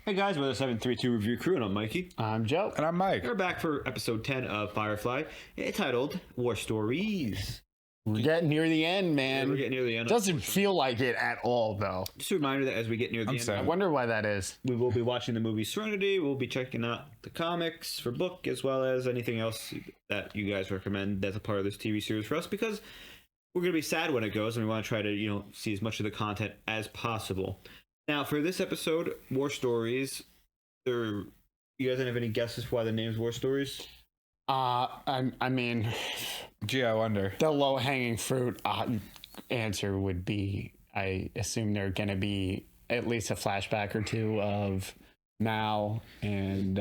Hey guys, we're the 732 Review Crew, and I'm Mikey. I'm Joe. And I'm Mike. We're back for episode 10 of Firefly, titled War Stories. We're getting near the end, man. Yeah, we're getting near the end. Doesn't feel like it at all, though. Just a reminder that as we get near the end, I wonder why that is. we will be watching the movie Serenity. We'll be checking out the comics for book, as well as anything else that you guys recommend that's a part of this TV series for us, because we're going to be sad when it goes, and we want to try to, see as much of the content as possible. Now, for this episode, War Stories, you guys have any guesses for why the name's War Stories? I mean, Gee, I wonder. the low-hanging fruit answer would be, I assume they're going to be at least a flashback or two of Mal and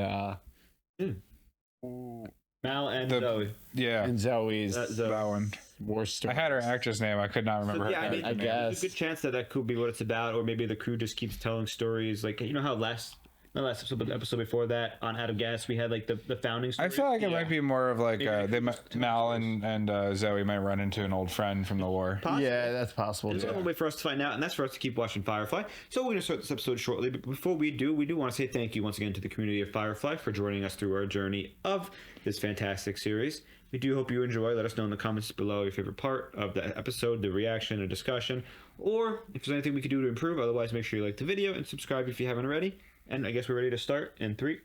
Mal and Zoe. Yeah, and Zoe's Zoe. that one. war story. I had her actress name. I could not remember Yeah, her I mean, character name. guess. there's a good chance that could be what it's about, or maybe the crew just keeps telling stories. Like, you know how not last episode, but the episode before that on Out of Gas, we had like the founding story. I feel like it Yeah. might be more of like Maybe Mal and Zoe might run into an old friend from the war. Possible. Yeah, that's possible. There's a way for us to find out, and that's for us to keep watching Firefly. So we're going to start this episode shortly, but before we do want to say thank you once again to the community of Firefly for joining us through our journey of this fantastic series. We do hope you enjoy. Let us know in the comments below your favorite part of the episode, the reaction, or discussion, or if there's anything we could do to improve. Otherwise, make sure you like the video and subscribe if you haven't already. And I guess we're ready to start in 3,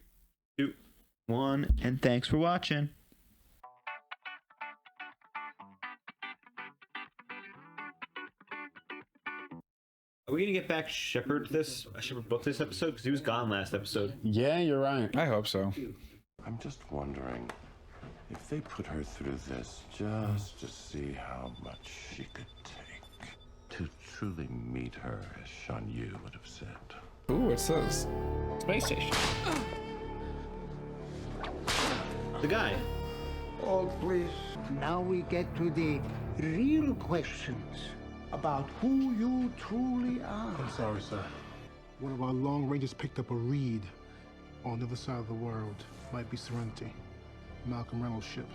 2, 1, and thanks for watching. Are we gonna get back Shepard book this episode? Because he was gone last episode. Yeah, you're right. I hope so. I'm just wondering if they put her through this just to see how much she could take. To truly meet her, as Shan Yu would have said. Ooh, what's this? Space station. The guy. Oh, please. Now we get to the real questions about who you truly are. I'm sorry, sir. One of our long rangers picked up a reed on the other side of the world. Might be Serenity. Malcolm Reynolds' ship.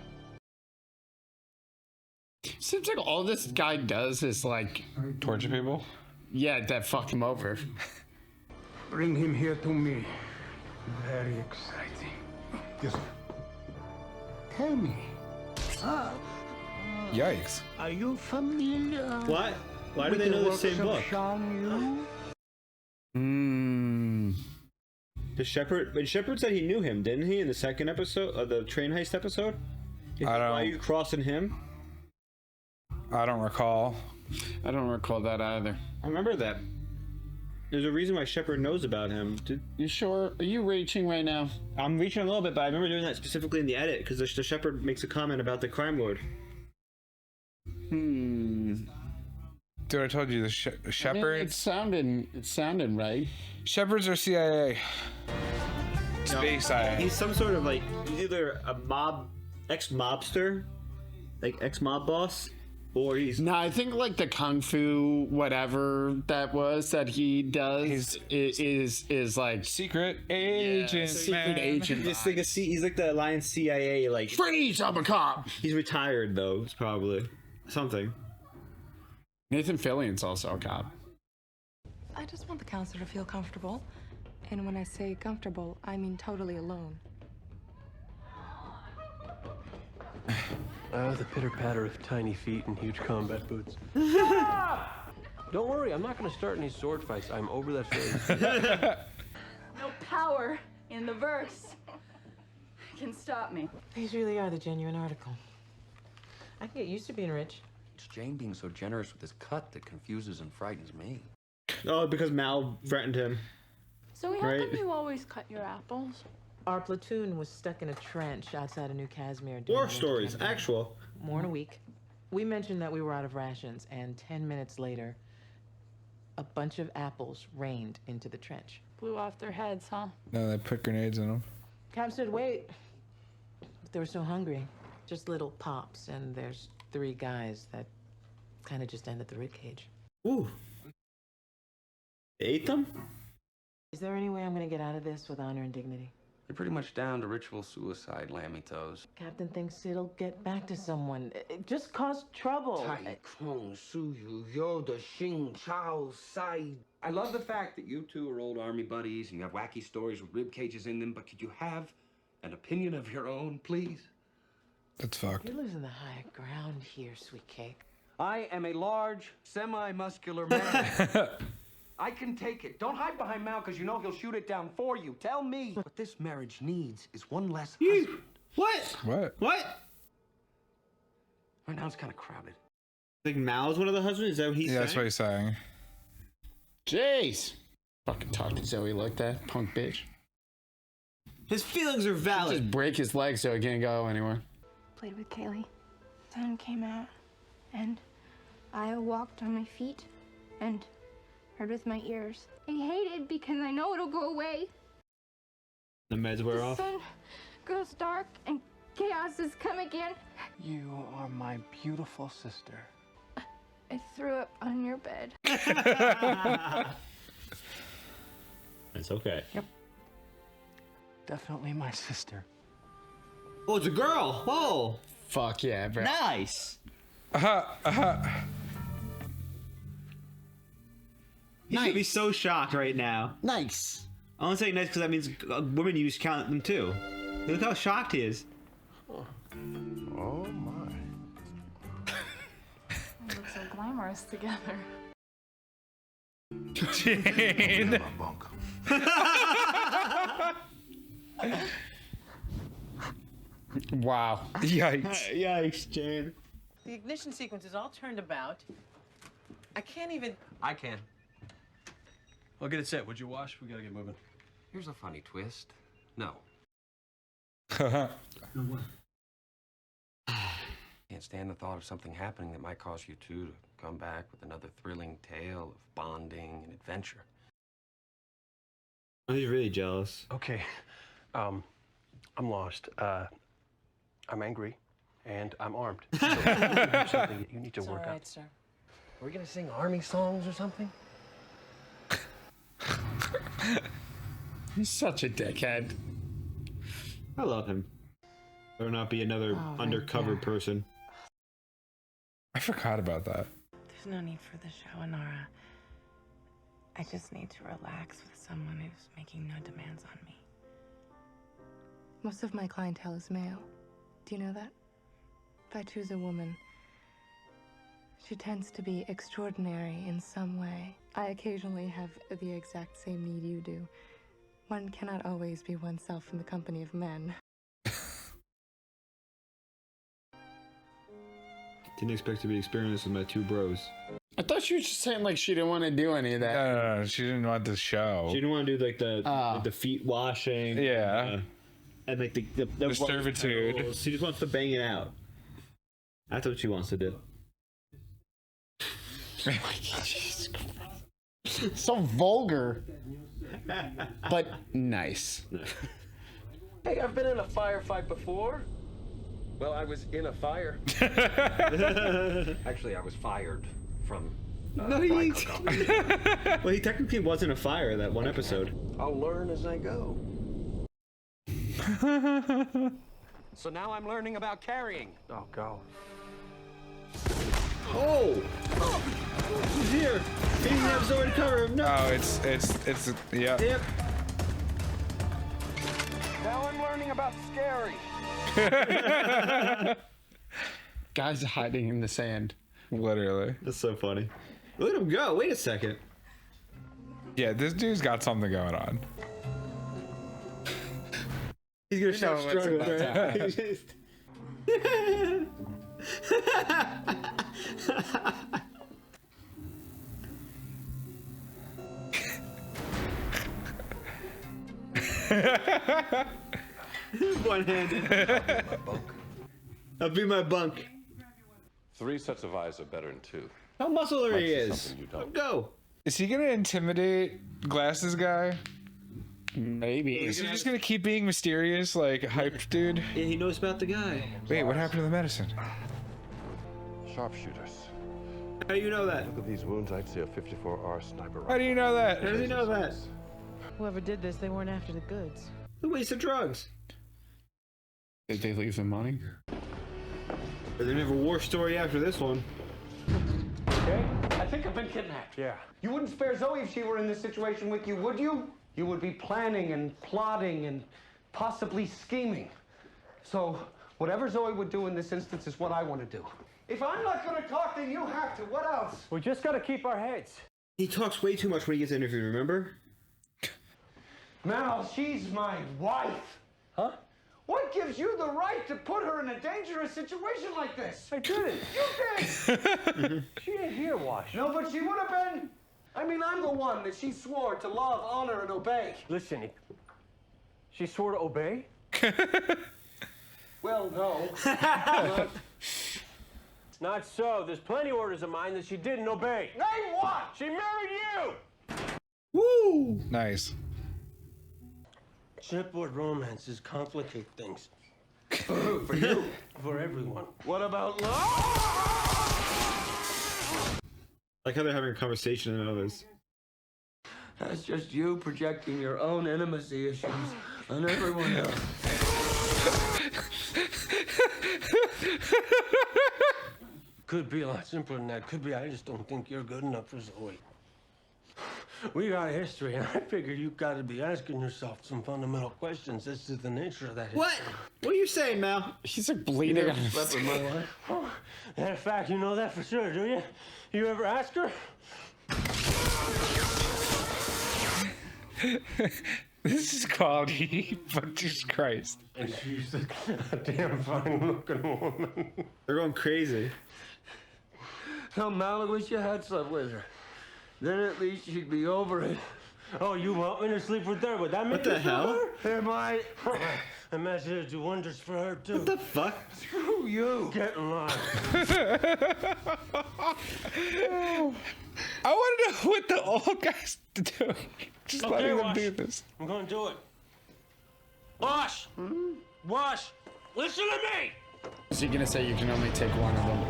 Seems like all this guy does is like, Torture people? yeah, that fuck him over. Bring him here to me. Very exciting. Yes, sir. Tell me, Yikes. are you familiar? What? Why do with they know the works same of book? Shan Yu? But Shepard said he knew him, didn't he, in the second episode of the train heist episode? I don't- Why are you crossing him? I don't recall. I don't recall that either. I remember that. There's a reason why Shepard knows about him. You sure? Are you reaching right now? I'm reaching a little bit, but I remember doing that specifically in the edit because the Shepard makes a comment about the crime lord. Hmm. Dude, I told you the I mean, Shepherds. it's sounding right. Shepherds are CIA. Space CIA. He's some sort of like he's either a ex-mobster, like ex-mob boss, or he's No, I think like the kung fu whatever that was that he does is like Secret agent. secret man. agent. just like he's like the Alliance CIA. Like Freeze! I'm a cop. he's retired though. It's probably something. Nathan Fillion's also a cop. I just want the counselor to feel comfortable. And when I say comfortable, I mean totally alone. The pitter-patter of tiny feet and huge combat boots. Don't worry, I'm not going to start any sword fights. I'm over that phase. No power in the verse can stop me. These really are the genuine article. I can get used to being rich. It's Jane being so generous with this cut that confuses and frightens me. Oh, because Mal threatened him. So how Right. come you always cut your apples? Our platoon was stuck in a trench outside of New Casimir. during War the winter stories, campaign. actual. More in a week. We mentioned that we were out of rations, and 10 minutes later, a bunch of apples rained into the trench. Blew off their heads, huh? No, they put grenades in them. Cap said, wait. But they were so hungry. Just little pops, and there's 3 guys that kind of just ended the ribcage. Ooh. They ate them? Is there any way I'm going to get out of this with honor and dignity? You're pretty much down to ritual suicide, Lammy Toes. Captain thinks it'll get back to someone. It just caused trouble. I love the fact that you two are old army buddies and you have wacky stories with rib cages in them, but could you have an opinion of your own, please? That's fucked. You're losing the high ground here, sweet cake. I am a large, semi-muscular man. I can take it. Don't hide behind Mal, because you know he'll shoot it down for you. Tell me. What this marriage needs is one less husband. What? What? What? Right now it's kind of crowded. Like Mal's one of the husbands? Is that what he's saying? That's what he's saying. Jeez. Fucking talk to Zoe like that, punk bitch. His feelings are valid. Just break his leg so he can't go anywhere. Played with Kaylee. Sun came out, and I walked on my feet and heard with my ears. I hate it because I know it'll go away. The meds wear off. The sun goes dark and chaos has come again. You are my beautiful sister. I threw up on your bed. It's okay. Yep. Definitely my sister. Oh, it's a girl. Whoa. Fuck yeah, bro. Nice. He's gonna be so shocked right now. Nice. I want to say nice because that means women use count them too. Look how shocked he is. Oh my. We look so glamorous together. Jane. Wow. Yikes. Yikes, Jane. The ignition sequence is all turned about. I can't even... I can. I'll get it set. Would you wash? We gotta get moving. Here's a funny twist. No. Can't stand the thought of something happening that might cause you two to come back with another thrilling tale of bonding and adventure. Oh, he's really jealous. Okay. I'm lost. I'm angry, and I'm armed. So something that you need to It's work all out. right, sir. Are we gonna sing army songs or something? He's such a dickhead. I love him. Better not be another undercover person. I forgot about that. There's no need for the show, Nora. I just need to relax with someone who's making no demands on me. Most of my clientele is male. Do you know that? If I choose a woman, she tends to be extraordinary in some way. I occasionally have the exact same need you do. One cannot always be oneself in the company of men. Didn't expect to be experienced with my two bros. I thought she was just saying like she didn't want to do any of that. No, she didn't want the show. She didn't want to do like the feet washing. Yeah. And like the servitude. pedals. She just wants to bang it out. That's what she wants to do. Jesus Christ. So vulgar. But nice. Hey, I've been in a firefight before. Well, I was in a fire. Actually, I was fired from. No, he. Well, he technically was in a fire that one episode. I'll learn as I go. So now I'm learning about carrying. Oh, go. Oh! He's here! He didn't have somewhere to cover him. No! Oh, it's yeah. Yep. Now I'm learning about scary. Guys hiding in the sand. Literally. That's so funny. Let him go. Wait a second. Yeah, this dude's got something going on. He's gonna start what's struggling, about to right? happen. He's just... One-handed. I'll be my bunk. 3 sets of eyes are better than 2. How muscular Might he see is. something you don't. Go. Is he gonna intimidate Glasses guy? Maybe. Is he just gonna keep being mysterious, like hyped dude? Yeah, he knows about the guy. Wait, what happened to the medicine? Sharpshooters. How do you know that? Look at these wounds. I'd say a 54R sniper rifle. How do you know that? How does he know that? Whoever did this, they weren't after the goods. The waste of drugs. Did they leave the money? But they have a war story after this one. Okay? I think I've been kidnapped. Yeah. You wouldn't spare Zoe if she were in this situation with you, would you? You would be planning and plotting and possibly scheming. So, whatever Zoe would do in this instance is what I want to do. If I'm not going to talk, then you have to. What else? We just got to keep our heads. He talks way too much when he gets interviewed, remember? Mal, she's my wife. Huh? What gives you the right to put her in a dangerous situation like this? I didn't. You did! She ain't here, Wash. No, but she would have been. I mean, I'm the one that she swore to love, honor, and obey. Listen, she swore to obey? Well, no. Not so. There's plenty of orders of mine that she didn't obey. Name what? She married you! Woo! Nice. Shipboard romances complicate things. For you. For everyone. What about love? Like how they're having a conversation and others. That's just you projecting your own intimacy issues on everyone else. Could be a lot simpler than that. Could be I just don't think you're good enough for Zoe. We got a history, and I figure you've got to be asking yourself some fundamental questions as to the nature of that history. What? What are you saying, Mal? He's like bleeding on his Slept with my wife? Oh, in fact, you know that for sure, do you? You ever ask her? This is quality, but Jesus Christ. And she's a damn fine-looking woman. They're going crazy. Tell Mal I wish you had slept with her. Then at least she'd be over it. Oh, you want me to sleep with her? Would that make What the you feel hell? better? Am I? I imagine it'd do wonders for her, too. What the fuck? Screw you. Get in line. I want to know what the old guy's doing. Just Okay, letting them Wash. do this. I'm gonna do it. Wash! Wash! Listen to me! Is he gonna say you can only take one of them?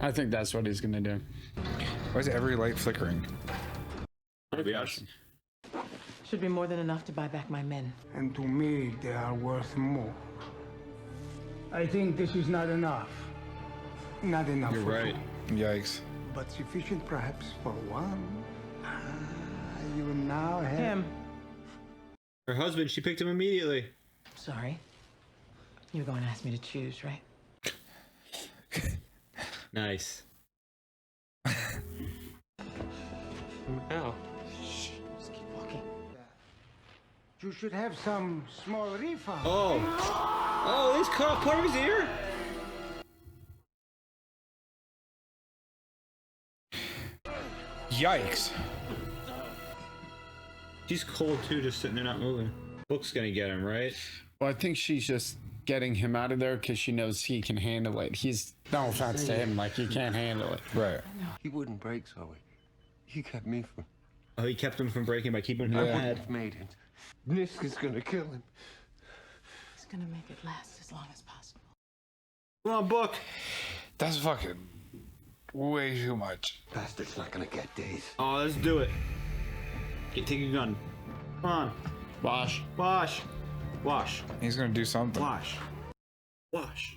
I think that's what he's gonna do. Why is every light flickering? Should be more than enough to buy back my men. And to me, they are worth more. I think this is not enough. Not enough You're for right. two, Yikes. but sufficient perhaps for one. You now have... Him. Her husband, she picked him immediately. Sorry. You were going to ask me to choose, right? Nice. Now. Just keep walking. You should have some small refund. Oh. Oh, he's cut off part of his ear? Yikes. She's cold too, just sitting there not moving. Book's gonna get him, right? Well, I think she's just getting him out of there because she knows he can handle it. He's, no offense to him, like he can't handle it. Right. He wouldn't break Zoe. He kept me from. Oh, he kept him from breaking by keeping him I mad. wouldn't have made it. Nisk is gonna kill him. He's going to make it last as long as possible. Come on, Book. That's fucking way too much. Bastard's not gonna get days. Oh, let's do it. Take a gun. Come on. Wash. Wash. Wash. He's gonna do something. Wash. Wash.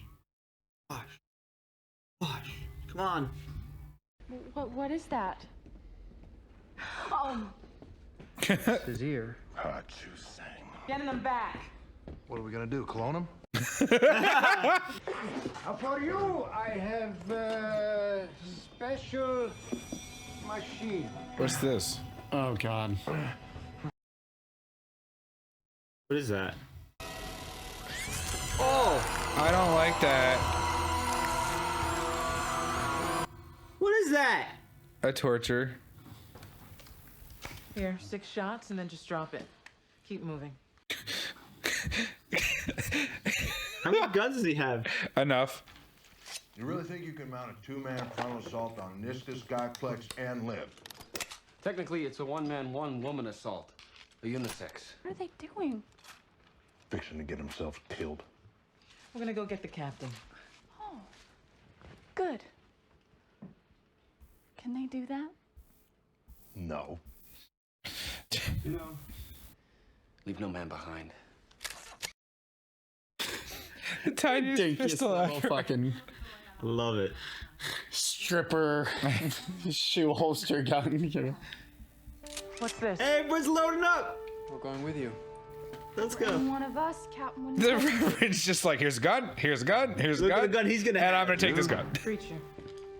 Wash. Wash. Come on. What is that? Oh, His ear. Heart you sang. getting them back. What are we gonna do? Clone him? For you, I have a special machine. What's this? Oh, God. What is that? Oh! I don't like that. What is that? A torture. Here, 6 shots and then just drop it. Keep moving. How many guns does he have? Enough. You really think you can mount a two-man frontal assault on Niskus, Guyplex, and live? Technically, it's a one-man, one-woman assault. A unisex. What are they doing? Fixing to get himself killed. We're going to go get the captain. Oh, good. Can they do that? No. You know, leave no man behind. The tiniest pistol ever. Fucking Love it. stripper shoe holster gun. You know. What's this? Hey, everyone's loading up. We're going with you. Let's go. One of us, Captain. The Reverend's just like, here's a gun, here's a gun, here's a Look gun. at the gun he's gonna and have. I'm gonna take this gun. Preacher,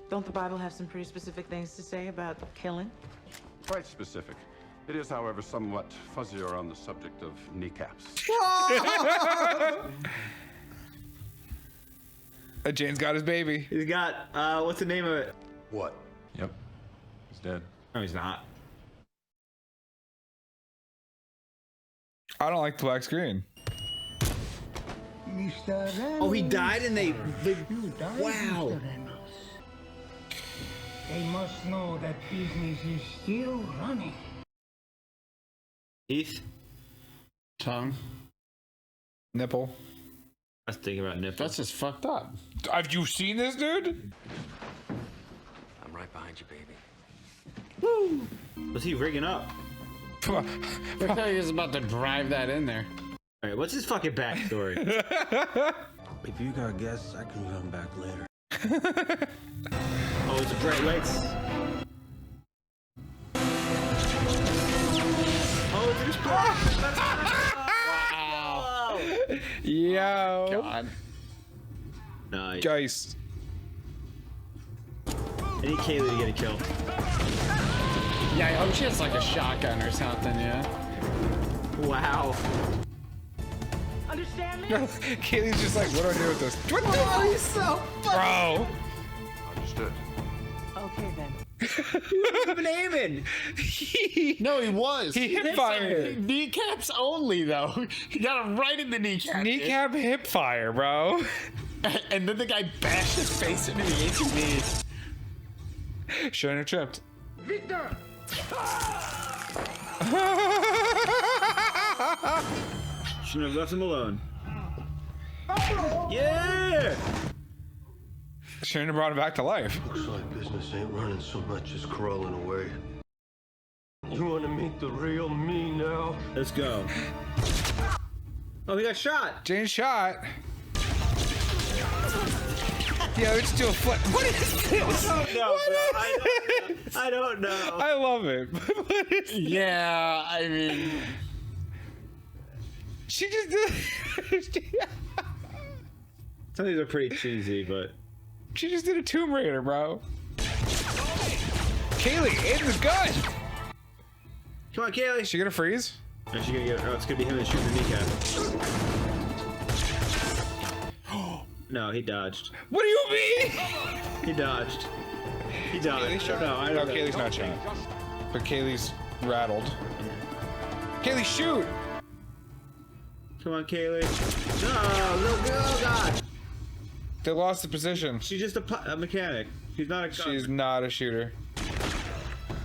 don't the Bible have some pretty specific things to say about killing? Quite specific. It is, however, somewhat fuzzier on the subject of kneecaps. Jane's got his baby. He's got, what's the name of it? What? Yep. He's dead. No, he's not. I don't like the black screen. Oh, he died and they You died, wow. Mr. Reynolds. They must know that business is still running. Heath? Tongue. Nipple. I was thinking about nipple. That's just fucked up. Have you seen this, dude? I'm right behind you, baby. Woo! Was he rigging up? Look how he was about to drive that in there. Alright, what's his fucking backstory? If you got guests, I can come back later. Oh, it's the bright lights. Oh, it's just Wow. Yo. God. Nice. Geist. I need Kaylee to get a kill. Yeah, I hope she has like a shotgun or something, yeah. Wow. Understand me? Kaylee's just like, what do I do with this? What the Oh, he's so Bro. Understood. Okay then. fucking aiming. No, he was. He hip fired. Kneecaps only, though. He got him right in the kneecap. Kneecap hip fire, bro. And then the guy bashed his face into the ancient knee. Shouldn't have tripped. Victor! Shouldn't have left him alone. Yeah! Shouldn't have brought him back to life. Looks like business ain't running so much as crawling away. You want to meet the real me now? Let's go. Oh, he got shot. Jane shot. Yeah, let's do a flip. What is this? I don't know. I love it. What is Yeah, I mean, she just did. Some of these are pretty cheesy, but She just did a Tomb Raider, bro. Kaylee, aim the gun. Come on, Kaylee. Is she gonna freeze? Is she gonna get? Oh, it's gonna be him and shooting the kneecap. No, he dodged. What do you mean? He dodged. He dodged. No, I don't know. Kaylee's not shot. But Kaylee's rattled. Kaylee, shoot! Come on, Kaylee. No, oh God. They lost the position. She's just a mechanic. She's not a. She's not a shooter.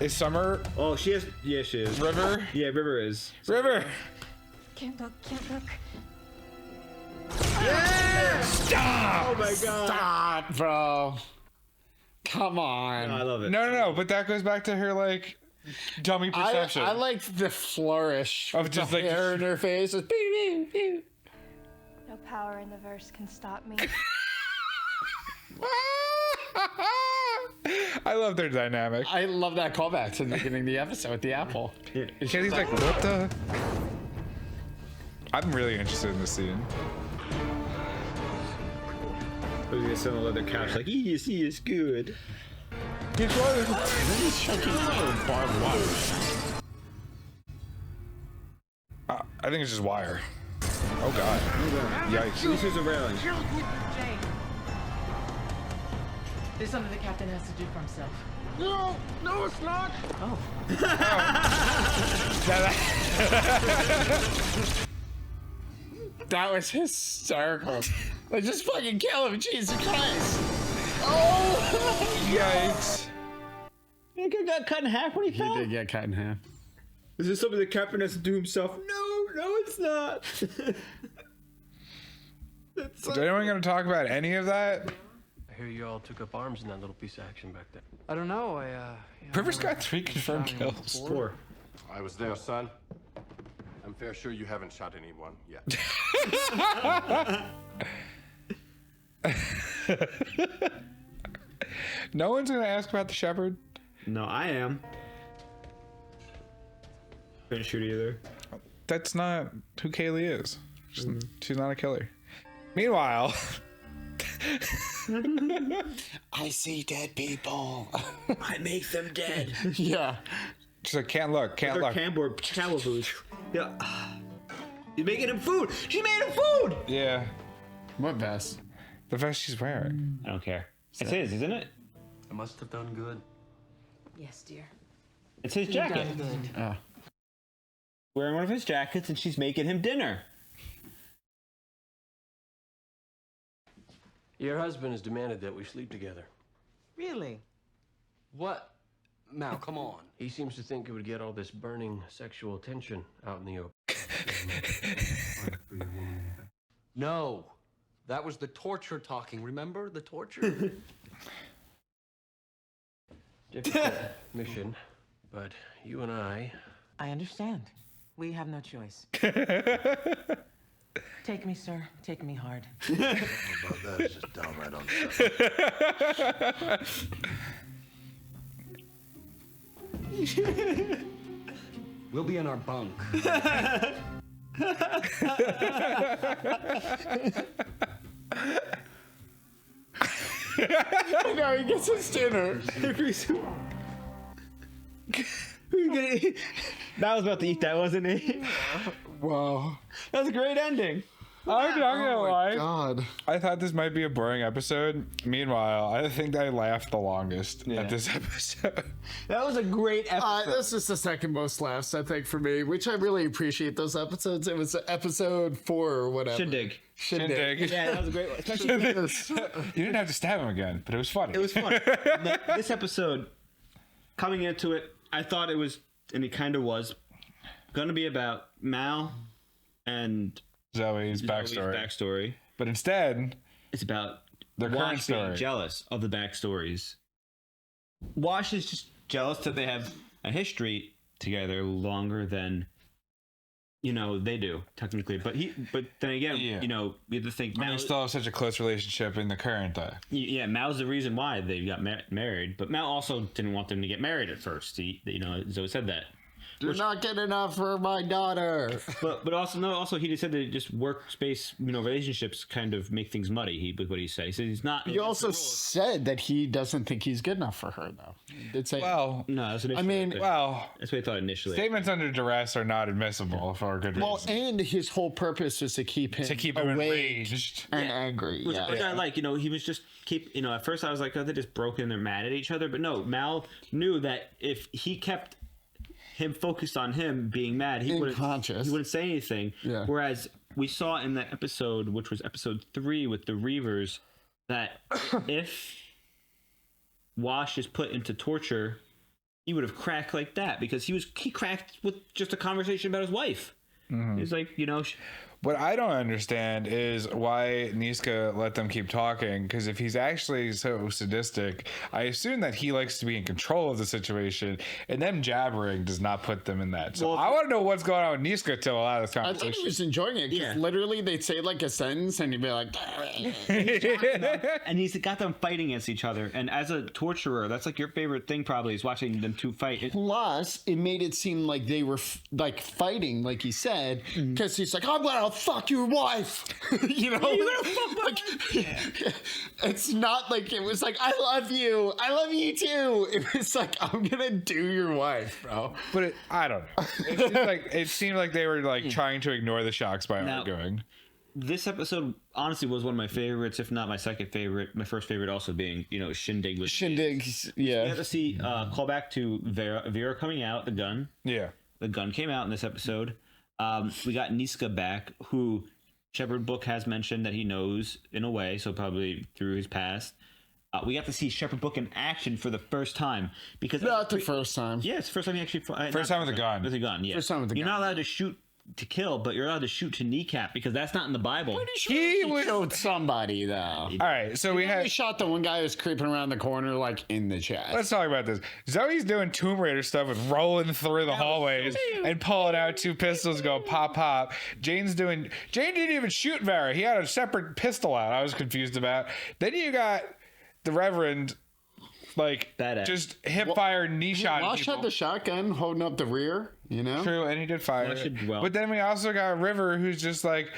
Is Summer? Oh, she is. Yeah, she is. River? Yeah, River is. River! Can't look, can't look. Yeah! Stop! Oh my God! stop, bro. Come on. No, I love it. No, but that goes back to her, like, dummy perception. I liked the flourish Of of just, the like, hair in her face. Just pew, pew, pew. No power in the verse can stop me. I love their dynamic. I love that callback to the beginning of the episode with the apple. Yeah. Kaylee's like, what the? I'm really interested in this scene. I was gonna sit on the leather couch like, yes, he is good. He's choking with barbed wire. I think it's just wire. Oh God. Yikes. This is a railing. Jane. There's something the captain has to do for himself. No, it's not. Oh. That was hysterical. Like, just fucking kill him, Jesus Christ. Oh! Yikes. He got cut in half when he He fell. did get cut in half. Is this something the captain has to do himself? No, it's not. Is anyone going to talk about any of that? hear you all took up arms in that little piece of action back there. I don't know. River's got 3 confirmed shot anyone kills. before. 4. I was there, son. I'm fair sure you haven't shot anyone yet. No one's gonna ask about the shepherd. No, I am. Couldn't shoot either. That's not who Kaylee is. She's not a killer. Meanwhile, I see dead people. I make them dead. Yeah. she's like, can't look. Calaboose. Yeah. She's making him food. She made him food. Yeah. What vest? The vest she's wearing. I don't care. It's his, isn't it? I must have done good. Yes, dear. It's his You've jacket. done good. Oh. Wearing one of his jackets, and she's making him dinner. Your husband has demanded that we sleep together. Really? What? Mal, come on. He seems to think it would get all this burning sexual tension out in the open. No. That was the torture talking. Remember the torture? Difficult mission, but you and I understand. We have no choice. Take me, sir. Take me hard. About that is just downright unsettling. We'll be in our bunk. No, he gets his dinner. That was about to eat that, wasn't he? Wow. That was a great ending. I'm not gonna lie. God. I thought this might be a boring episode. Meanwhile, I think I laughed the longest Yeah. at this episode. That was a great episode. This is the second most laughs, I think, for me, which I really appreciate those episodes. It was episode 4 or whatever. Shindig. Shindig. Yeah, that was a great one. Especially You didn't have to stab him again, but it was funny. it was fun. This episode, coming into it, I thought it was, and it kind of was, going to be about Mal and Zoe's backstory. But instead, it's about their current Wash being story. jealous of the backstories. Wash is just jealous that they have a history together longer than, they do technically. But then again, Yeah. we have to think. They still have such a close relationship in the current day. Yeah, Mal's the reason why they got married. But Mal also didn't want them to get married at first. Zoe said that. Do not get enough for my daughter. But also he just said that just workspace relationships kind of make things muddy. He was what he said. He said he's not. He also said that he doesn't think he's good enough for her, though. He did say, Well, no, that's what I mean, that's what I thought initially. Statements under duress are not admissible for a good reason. and his whole purpose was to keep him away enraged and angry. Which I like. He was just at first I was like, oh, they just broken. They're mad at each other. But no, Mal knew that if he kept him focused on him being mad, he wouldn't say anything. Yeah. Whereas we saw in that episode, which was episode 3 with the Reavers, that if Wash is put into torture, he would have cracked like that because he cracked with just a conversation about his wife. Mm-hmm. He's like, What I don't understand is why Niska let them keep talking, because if he's actually so sadistic, I assume that he likes to be in control of the situation, and them jabbering does not put them in that. So I want to know what's going on with Niska till a lot of this I conversation. think he was enjoying it. Yeah. Literally, they'd say like a sentence, and he'd be like, and he's got them fighting against each other. And as a torturer, that's like your favorite thing probably is watching them two fight. Plus, it made it seem like they were like fighting, like he said, because he's like, I'm gonna fuck your wife. It's not like it was like, I love you too. It was like, I'm gonna do your wife, bro. But I don't know. It seemed like they were like trying to ignore the shocks by arguing. This episode honestly was one of my favorites, if not my second favorite. My first favorite also being, Shindig. Shindig's, yeah. We had to see call back to Vera coming out, the gun. Yeah. The gun came out in this episode. We got Niska back, who Shepherd Book has mentioned that he knows in a way, so probably through his past. We got to see Shepherd Book in action for the first time because not the first time. Yeah, it's the first time he actually. First time with a gun. With a gun, yeah. First time with a gun. You're not allowed to shoot to kill, but you're allowed to shoot to kneecap because that's not in the Bible. He killed somebody though. All right, so He shot the one guy who was creeping around the corner, like in the chest. Let's talk about this. Zoe's doing Tomb Raider stuff with rolling through the hallways and pulling out 2 pistols, go pop pop. Jane didn't even shoot Vera. He had a separate pistol out. I was confused about. Then you got the Reverend, like Badass. just hip fire knee shot. Lush had the shotgun holding up the rear, you know. True, and he did fire. Lush did well. But then we also got River, who's just like,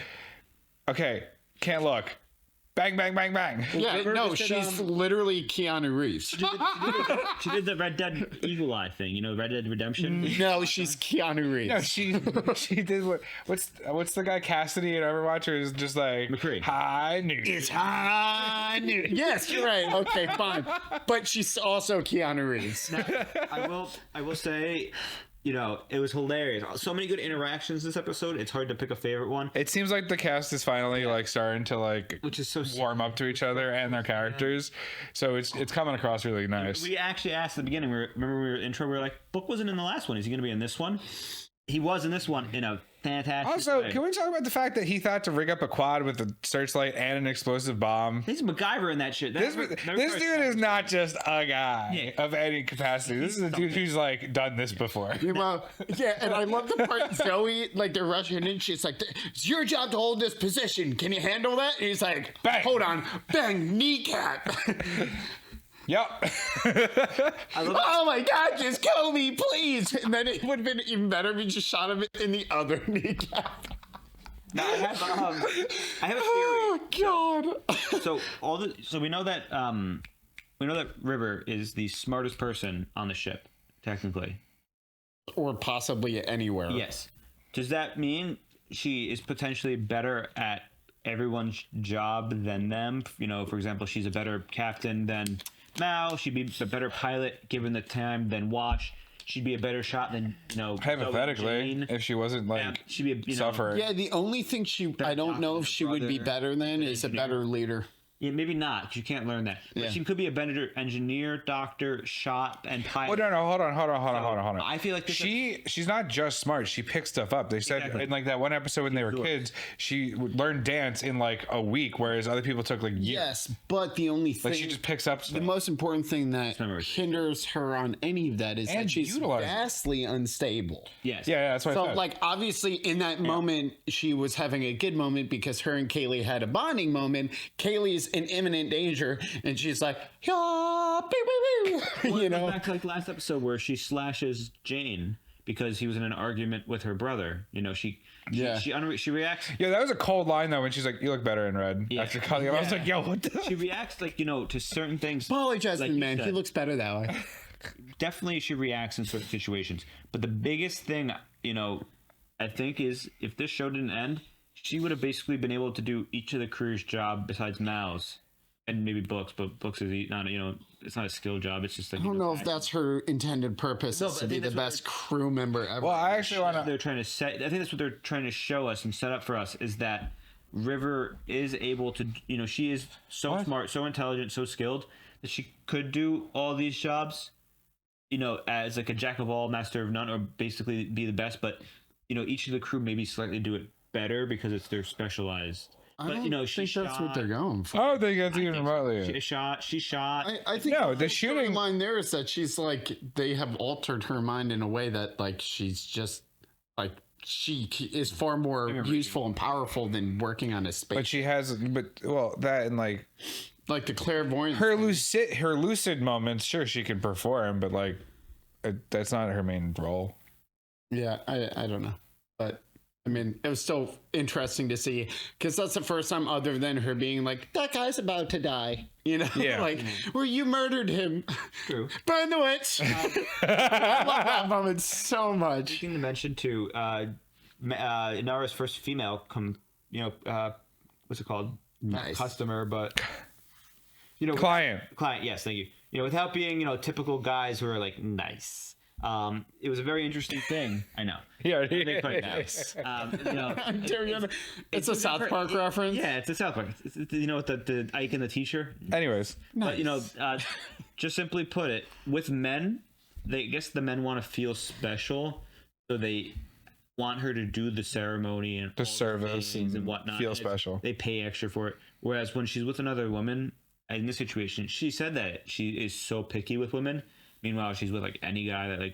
okay, can't look. Bang, bang, bang, bang. Yeah, River no, just did, she's literally Keanu Reeves. She did the Red Dead Eagle Eye thing, you know, Red Dead Redemption. No, she's Keanu Reeves. No, she did what's the guy Cassidy in Overwatch who's just like McCree. High news. It's high news. Yes, you're right. Okay, fine. But she's also Keanu Reeves. Now, I will say, you know, it was hilarious. So many good interactions this episode. It's hard to pick a favorite one. It seems like the cast is finally like starting to like Which is so warm up to each other and their characters. So it's coming across really nice. We actually asked at the beginning. Remember we were intro. We were like, Book wasn't in the last one. Is he going to be in this one? He was in this one in a fantastic Also, way. can we talk about the fact that he thought to rig up a quad with a searchlight and an explosive bomb? He's MacGyver in that shit. This dude is not just a guy of any capacity. This is a dude who's like done this before. Well, yeah, and I love the part Zoe, like they're rushing in. She's like, "It's your job to hold this position. Can you handle that?" And he's like, Bang. "Hold on, bang, kneecap." Yep. Oh my God, just kill me, please. And then it would have been even better if he just shot him in the other kneecap. Now, I have a theory. Oh God. So we know that River is the smartest person on the ship, technically. Or possibly anywhere. Yes. Does that mean she is potentially better at everyone's job than them? You know, for example, she's a better captain than Mal. She'd be a better pilot given the time than Watch. She'd be a better shot than, you know, Hypothetically, if she wasn't like she'd be, suffering. Yeah, the only thing I don't know if she would be better than is a better leader. Yeah, maybe not, because you can't learn that. But she could be a better engineer, doctor, shot, and pilot. Oh no, hold on. I feel like she's not just smart. She picks stuff up. They said in like that one episode when they were kids, she learned dance in like a week, whereas other people took like years. Yes, but the only thing, like she just picks up stuff. The most important thing that hinders her on any of that is that she's vastly unstable. Yes. Yeah, that's what I So said. like obviously in that moment she was having a good moment because her and Kaylee had a bonding moment. Kaylee's in imminent danger and she's like, yeah, you know, back to like last episode where she slashes Jane because he was in an argument with her brother. You know, she reacts. Yeah, that was a cold line though when she's like, "You look better in red." Yeah. After calling him, I was like, "Yo, what the?" She reacts like, you know, to certain things. Apologize, like man. He looks better that way. Definitely, she reacts in certain situations. But the biggest thing, you know, I think is if this show didn't end, she would have basically been able to do each of the crew's job besides Mal's. And maybe Books, but Books is not, you know, it's not a skill job. It's just like, I don't know if that's her intended purpose, is to be the best crew member ever. Well, I actually want to. They're trying to set. I think that's what they're trying to show us and set up for us is that River is able to, you know, she is so smart, so intelligent, so skilled that she could do all these jobs, you know, as like a jack of all, master of none, or basically be the best. But you know, each of the crew maybe slightly do it better because it's their specialized. But you know, I think that's what they're going for. I don't think that's even remotely. She shot. I think no, the shooting line there is that she's like they have altered her mind in a way that like she's just like she is far more useful and powerful than working on a space. But she has, that and like the clairvoyance. Her lucid moments. Sure, she can perform, but like that's not her main role. Yeah, I don't know, but. I mean, it was still interesting to see because that's the first time other than her being like, that guy's about to die. You know, yeah. like, where you murdered him. True. Burn the witch. I love that moment so much. Something to mention too, Nara's first female what's it called? Nice. Customer, but you know, client, yes, thank you. You know, without being, you know, typical guys who are like nice. It was a very interesting thing. I know. Yeah, nice. You know, it's a South Park reference. Yeah, it's a South Park. You know, the Ike and the teacher. Anyways, nice. But you know, just simply put it, with men, I guess the men want to feel special, so they want her to do the ceremony and The all service things and whatnot. feel and special. They pay extra for it. Whereas when she's with another woman in this situation, she said that she is so picky with women. Meanwhile, she's with like any guy that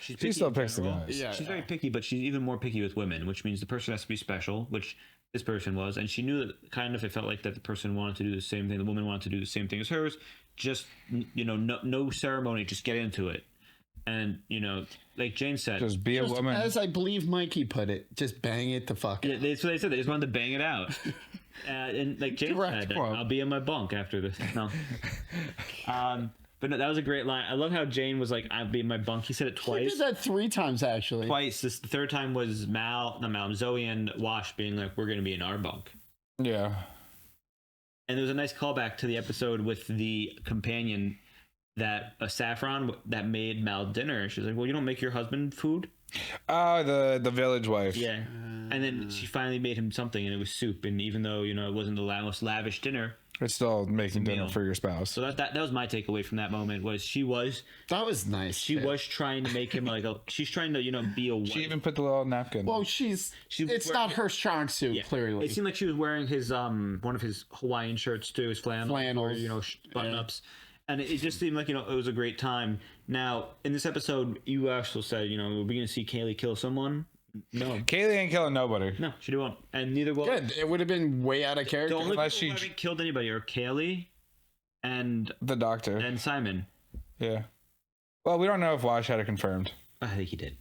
she's picky She still in picks the general. guys. Yeah. She's very picky, but she's even more picky with women, which means the person has to be special, which this person was. And she knew that kind of it felt like that the person wanted to do the same thing. The woman wanted to do the same thing as hers. Just, no ceremony, just get into it. And, like Jane said, Just be a Just woman. as I believe Mikey put it, just bang it the fuck. yeah, that's what they said. They just wanted to bang it out. And like Jane Direct said, quote. I'll be in my bunk after this. No. But no, that was a great line. I love how Jane was like, I'll be in my bunk. He said it He twice. did that 3 times actually. Twice. The third time was Zoe and Wash being like, we're going to be in our bunk. Yeah. And there was a nice callback to the episode with the companion that Saffron that made Mal dinner. She's like, well, you don't make your husband food? Oh, the village wife. Yeah. And then she finally made him something, and it was soup. And even though, it wasn't the most lavish dinner, It's still making dinner meal. for your spouse. so that was my takeaway from that moment was That was nice. she was trying to make him like she's trying to, be a wife. She even put the little napkin. Well, it's not her strong suit, Yeah. clearly. It seemed like she was wearing his one of his Hawaiian shirts too, his flannels, button ups, and it just seemed like it was a great time. Now in this episode, you also said we're going to see Kaylee kill someone. No, Kaylee ain't killing nobody. no, she won't, and neither will. Good. It would have been way out of The character. only Unless people who she- haven't killed anybody are Kaylee and The doctor. Simon. Yeah. Well, we don't know if Wash had it confirmed. I think he did.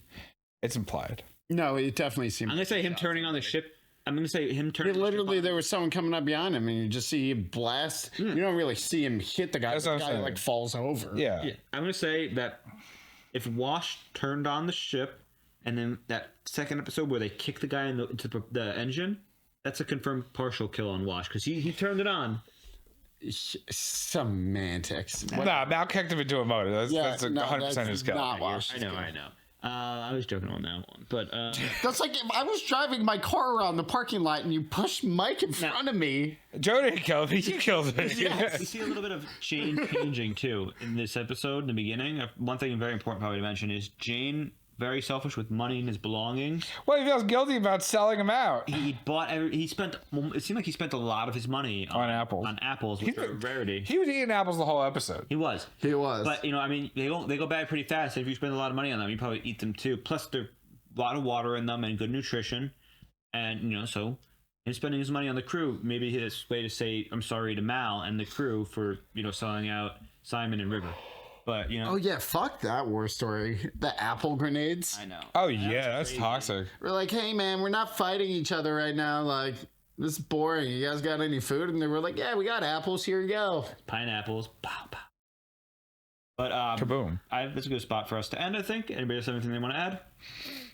It's implied. No, it definitely seemed. I'm gonna say him turning on the ship. I'm gonna say him turning. Literally, there was someone coming up behind him, and you just see him blast. You don't really see him hit the guy. That's The what I'm guy saying. like falls over. Yeah. Yeah, I'm gonna say that if Wash turned on the ship, and then that second episode where they kick the guy into the engine, that's a confirmed partial kill on Wash because he turned it on. Semantics. Nah, Mal kicked him into a motor. That's 100% his kill. Not Wash. I know. I was joking on that one, but That's like if I was driving my car around the parking lot and you pushed Mike in front of me. Joe didn't kill me. You killed me. we see a little bit of Jane changing too in this episode. In the beginning, one thing very important probably to mention is Jane very selfish with money and his belongings. Well, he feels guilty about selling him out. He bought he spent. It seemed like he spent a lot of his money On apples. On apples, which are a rarity. He was eating apples the whole episode. He was. But they go bad pretty fast. If you spend a lot of money on them, you probably eat them too. Plus, there's a lot of water in them and good nutrition. And so him spending his money on the crew, maybe his way to say I'm sorry to Mal and the crew for selling out Simon and River. But Oh yeah, fuck that war story. The apple grenades. I know. Oh yeah, that's crazy. toxic. We're like, hey man, we're not fighting each other right now. Like, this is boring. You guys got any food? And they were like, yeah, we got apples. Here you go. Pineapples. Pow pow. But Kaboom. that's a good spot for us to end. I think. Anybody else have anything they want to add?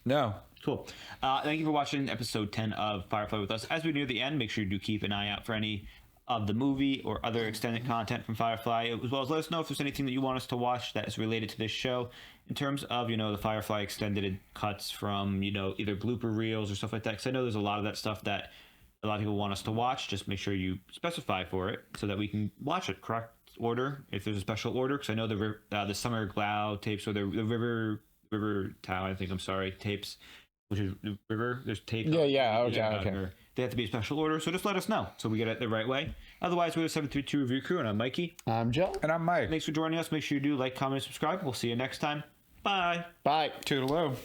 No. Cool. Thank you for watching episode 10 of Firefly with us. As we near the end, make sure you do keep an eye out for any of the movie or other extended content from Firefly, as well as let us know if there's anything that you want us to watch that is related to this show in terms of, the Firefly extended cuts from, either blooper reels or stuff like that. Because I know there's a lot of that stuff that a lot of people want us to watch. Just make sure you specify for it so that we can watch it correct order if there's a special order. Because I know the Summer Glau tapes or the River Town, tapes, which is the river. There's tape. Yeah. Okay. They have to be a special order, so just let us know so we get it the right way. Otherwise, we're the 732 Review Crew, and I'm Mikey. I'm Joe. And I'm Mike. Thanks for joining us. Make sure you do like, comment, and subscribe. We'll see you next time. Bye. Bye. Toodaloo.